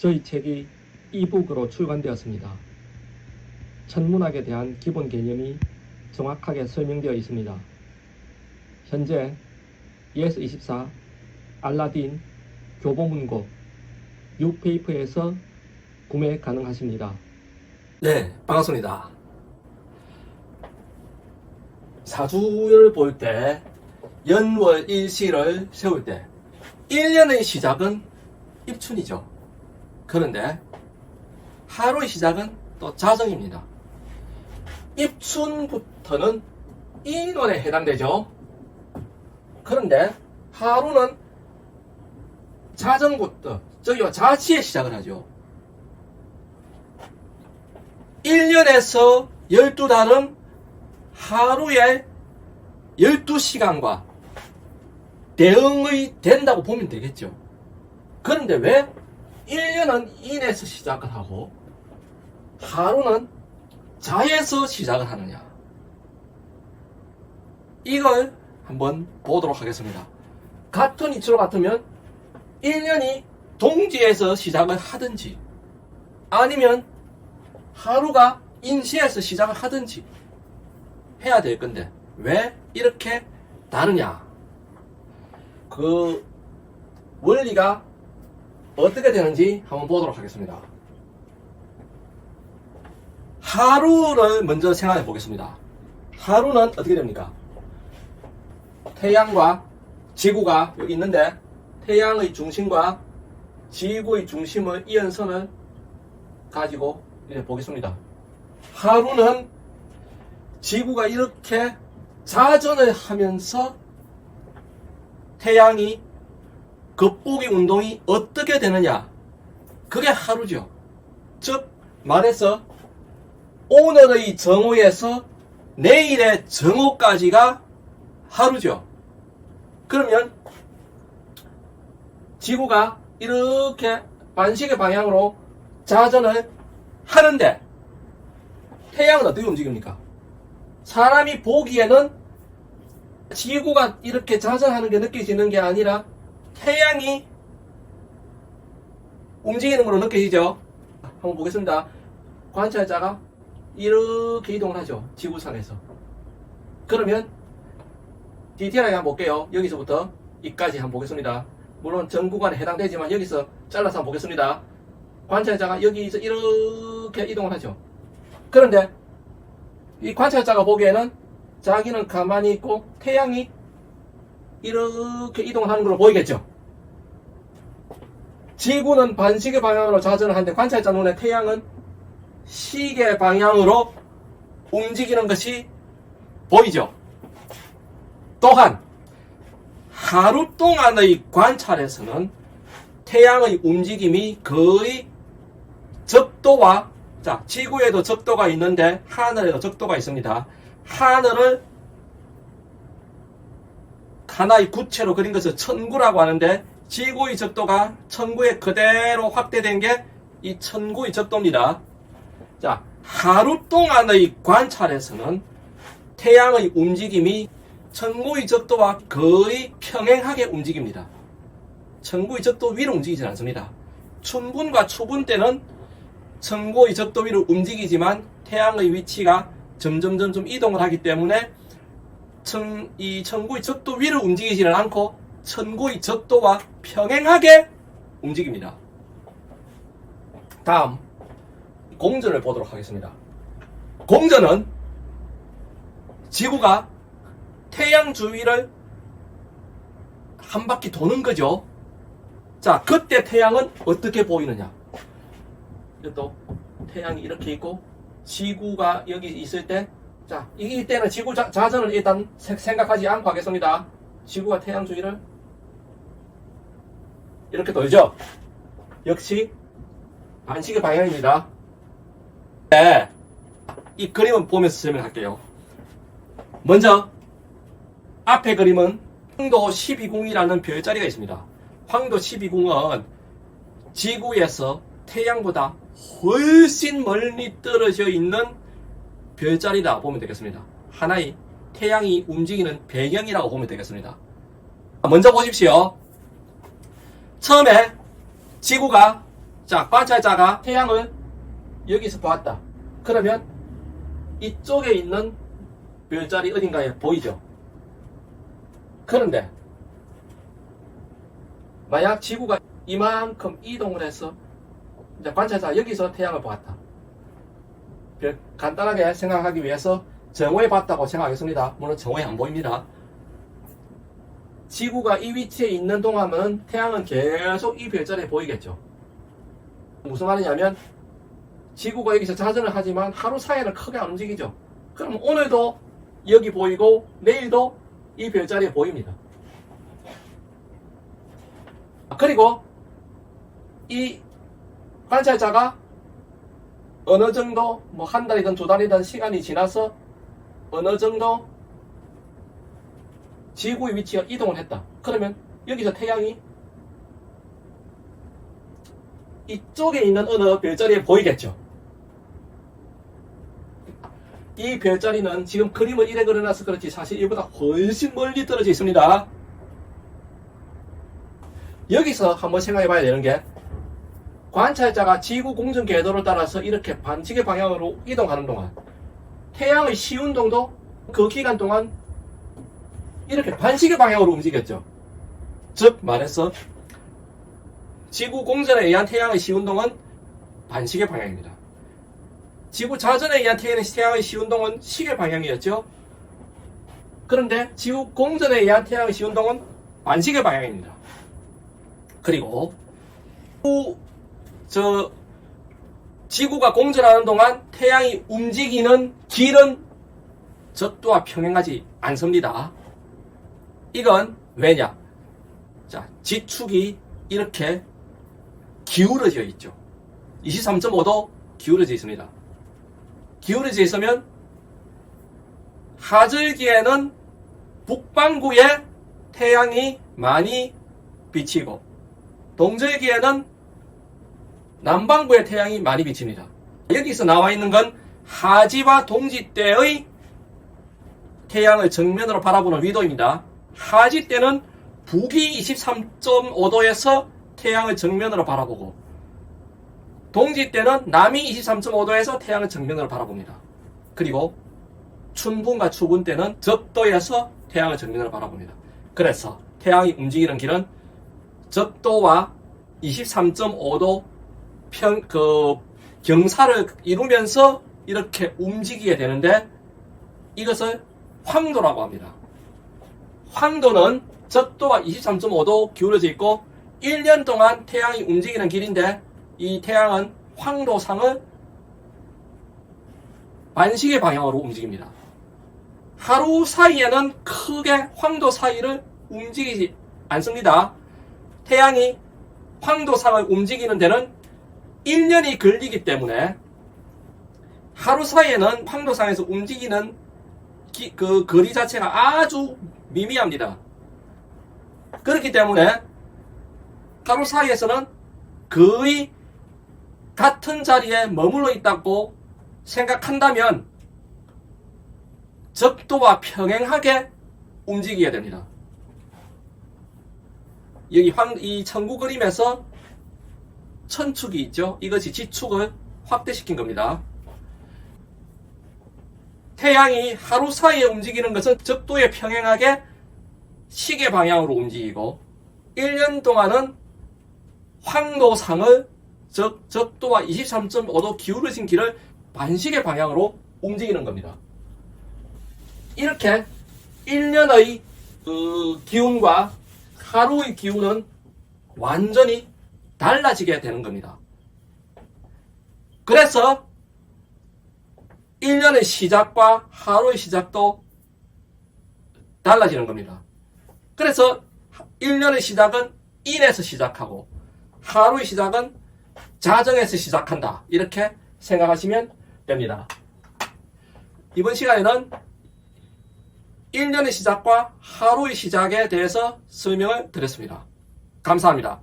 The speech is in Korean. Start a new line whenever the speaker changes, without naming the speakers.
저희 책이 이북으로 출간되었습니다. 천문학에 대한 기본 개념이 정확하게 설명되어 있습니다. 현재 예스24, 알라딘, 교보문고, 뉴페이퍼에서 구매 가능하십니다.
네, 반갑습니다. 사주를 볼 때 연월 일시를 세울 때 1년의 시작은 입춘이죠. 그런데 하루의 시작은 또 자정입니다. 입춘부터는 인월에 해당되죠. 그런데 하루는 자정부터 저기와 자치에 시작을 하죠. 1년에서 12달은 하루에 12시간과 대응이 된다고 보면 되겠죠. 그런데 왜 1년은 인에서 시작을 하고 하루는 자에서 시작을 하느냐, 이걸 한번 보도록 하겠습니다. 같은 이치로 같으면 1년이 동지에서 시작을 하든지 아니면 하루가 인시에서 시작을 하든지 해야 될 건데 왜 이렇게 다르냐, 그 원리가 어떻게 되는지 한번 보도록 하겠습니다. 하루를 먼저 생각해 보겠습니다. 하루는 어떻게 됩니까? 태양과 지구가 여기 있는데 태양의 중심과 지구의 중심을 이은 선을 가지고 이렇게 보겠습니다. 하루는 지구가 이렇게 자전을 하면서 태양이 겉보기 운동이 어떻게 되느냐, 그게 하루죠. 즉 말해서 오늘의 정오에서 내일의 정오까지가 하루죠. 그러면 지구가 이렇게 반시계 방향으로 자전을 하는데 태양은 어떻게 움직입니까? 사람이 보기에는 지구가 이렇게 자전하는 게 느껴지는 게 아니라 태양이 움직이는 걸로 느껴지죠. 한번 보겠습니다. 관찰자가 이렇게 이동을 하죠. 지구상에서. 그러면 디테일하게 한번 볼게요. 여기서부터 이까지 한번 보겠습니다. 물론 전 구간에 해당되지만 여기서 잘라서 한번 보겠습니다. 관찰자가 여기서 이렇게 이동을 하죠. 그런데 이 관찰자가 보기에는 자기는 가만히 있고 태양이 이렇게 이동을 하는 걸로 보이겠죠. 지구는 반시계 방향으로 자전을 하는데 관찰자 눈에 태양은 시계 방향으로 움직이는 것이 보이죠. 또한 하루 동안의 관찰에서는 태양의 움직임이 거의 적도와, 자, 지구에도 적도가 있는데 하늘에도 적도가 있습니다. 하늘을 하나의 구체로 그린 것을 천구라고 하는데 지구의 적도가 천구에 그대로 확대된 게 이 천구의 적도입니다. 자, 하루 동안의 관찰에서는 태양의 움직임이 천구의 적도와 거의 평행하게 움직입니다. 천구의 적도 위로 움직이지 않습니다. 춘분과 초분 때는 천구의 적도 위로 움직이지만 태양의 위치가 점점 이동을 하기 때문에 이 천구의 적도 위로 움직이지는 않고 천구의 적도와 평행하게 움직입니다. 다음 공전을 보도록 하겠습니다. 공전은 지구가 태양 주위를 한 바퀴 도는 거죠. 자, 그때 태양은 어떻게 보이느냐, 또 태양이 이렇게 있고 지구가 여기 있을 때, 자, 이때는 지구 자전을 일단 생각하지 않고 하겠습니다. 지구가 태양 주위를 이렇게 돌죠. 역시 반시계 방향입니다. 네, 이 그림을 보면서 설명할게요. 먼저 앞에 그림은 황도 12궁이라는 별자리가 있습니다. 황도 12궁은 지구에서 태양보다 훨씬 멀리 떨어져 있는 별자리다 보면 되겠습니다. 하나의 태양이 움직이는 배경이라고 보면 되겠습니다. 먼저 보십시오. 처음에 지구가 자, 관찰자가 태양을 여기서 보았다. 그러면 이쪽에 있는 별자리 어딘가에 보이죠? 그런데 만약 지구가 이만큼 이동을 해서 이제 관찰자가 여기서 태양을 보았다. 간단하게 생각하기 위해서 정오에 봤다고 생각하겠습니다. 물론 정오에 안 보입니다. 지구가 이 위치에 있는 동안은 태양은 계속 이 별자리에 보이겠죠. 무슨 말이냐면 지구가 여기서 자전을 하지만 하루 사이에는 크게 안 움직이죠. 그럼 오늘도 여기 보이고 내일도 이 별자리에 보입니다. 그리고 이 관찰자가 어느 정도 뭐 한 달이든 두 달이든 시간이 지나서 어느 정도 지구의 위치가 이동을 했다. 그러면 여기서 태양이 이쪽에 있는 어느 별자리에 보이겠죠. 이 별자리는 지금 그림을 이래 그려놔서 그렇지 사실 이보다 훨씬 멀리 떨어져 있습니다. 여기서 한번 생각해 봐야 되는 게 관찰자가 지구 공전 궤도를 따라서 이렇게 반지계 방향으로 이동하는 동안 태양의 시운동도 그 기간 동안 이렇게 반시계 방향으로 움직였죠. 즉 말해서 지구 공전에 의한 태양의 시운동은 반시계 방향입니다. 지구 자전에 의한 태양의 시운동은 시계 방향이었죠. 그런데 지구 공전에 의한 태양의 시운동은 반시계 방향입니다. 그리고 지구가 공전하는 동안 태양이 움직이는 길은 적도와 평행하지 않습니다. 이건 왜냐? 자, 지축이 이렇게 기울어져 있죠. 23.5도 기울어져 있습니다. 기울어져 있으면 하절기에는 북반구에 태양이 많이 비치고 동절기에는 남반구에 태양이 많이 비칩니다. 여기서 나와 있는 건 하지와 동지 때의 태양을 정면으로 바라보는 위도입니다. 하지 때는 북이 23.5도에서 태양을 정면으로 바라보고 동지 때는 남이 23.5도에서 태양을 정면으로 바라봅니다. 그리고 춘분과 추분 때는 적도에서 태양을 정면으로 바라봅니다. 그래서 태양이 움직이는 길은 적도와 23.5도 경사를 이루면서 이렇게 움직이게 되는데 이것을 황도라고 합니다. 황도는 적도와 23.5도 기울어져 있고 1년 동안 태양이 움직이는 길인데 이 태양은 황도상을 반시계 방향으로 움직입니다. 하루 사이에는 크게 황도 사이를 움직이지 않습니다. 태양이 황도상을 움직이는 데는 1년이 걸리기 때문에 하루 사이에는 황도상에서 움직이는 그 거리 자체가 아주 미미합니다. 그렇기 때문에 하루 사이에서는 거의 같은 자리에 머물러 있다고 생각한다면 적도와 평행하게 움직여야 됩니다. 여기 이 천구 그림에서 천축이 있죠. 이것이 지축을 확대시킨 겁니다. 태양이 하루 사이에 움직이는 것은 적도에 평행하게 시계 방향으로 움직이고 1년 동안은 황도상을 적도와 23.5도 기울어진 길을 반시계 방향으로 움직이는 겁니다. 이렇게 1년의 기운과 하루의 기운은 완전히 달라지게 되는 겁니다. 그래서 1년의 시작과 하루의 시작도 달라지는 겁니다. 그래서 1년의 시작은 인에서 시작하고 하루의 시작은 자정에서 시작한다. 이렇게 생각하시면 됩니다. 이번 시간에는 1년의 시작과 하루의 시작에 대해서 설명을 드렸습니다. 감사합니다.